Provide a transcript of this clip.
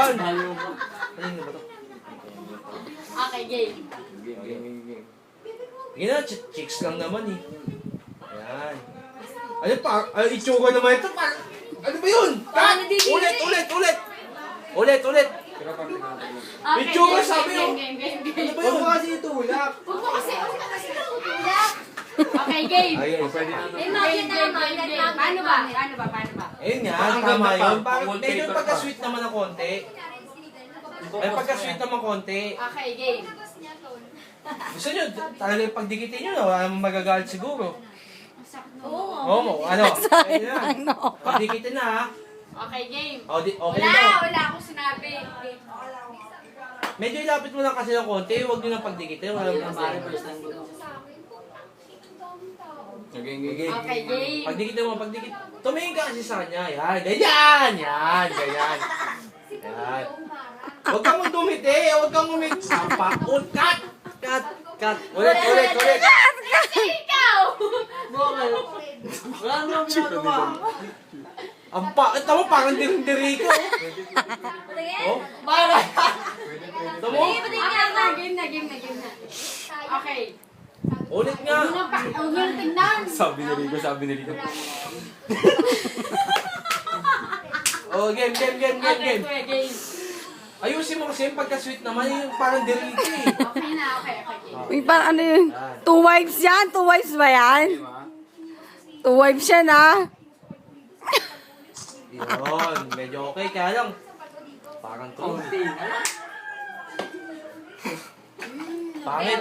Yan. Ano ba to? Okay, game. Game. Yan na, chicks lang naman eh. Ayan. Ano pa? Itsura naman ito. Ano ba yun? Ulit. Okay, Itsura game, sabi yun. game. Ano ba yun? kasi ito, wala. Huwag mo kasi tulak. Okay, game. Ayun, pwede na. Game. Paano ba? Ayun nga, tama yun. Medyo pagka-sweet naman ng konti. May pagka-sweet naman konti. Okay, game. Gusto nyo, talaga yung pagdikitin nyo, wala namang magagalit siguro. Oo. Ano? Pwede na. Pagdikitin na ha. Okay, game. Okay na. Wala akong sinabi. Medyo ilapit mo lang kasi ng konti, huwag nyo nang pagdikitin. Wala namang problema. Okay. Okay, game. Pagdikit mo, pagdikit. Tumingin ka kasi sa kanya. Yan, ganyan. Ganyan. Huwag kang dumiti. Huwag kang umiti. Cut. Ulit. Ikaw! Wala naman ginagawa. Ang tamo, parang diri ko. Oh? Tamo? Game na. Okay. Ulit nga. Huwag nyo na tignan. Sabi ni Rico. Oh, game. Okay, kuya, game. Ayusin mo kasi yung pagka-sweet naman, yung parang diri ko eh. Okay na, okay, game. Uy, parang ano yun? 2 wives yan? 2 wives ba yan? 2 wives yan, ah. Yun, medyo okay. Kaya lang, parang true. Pangit.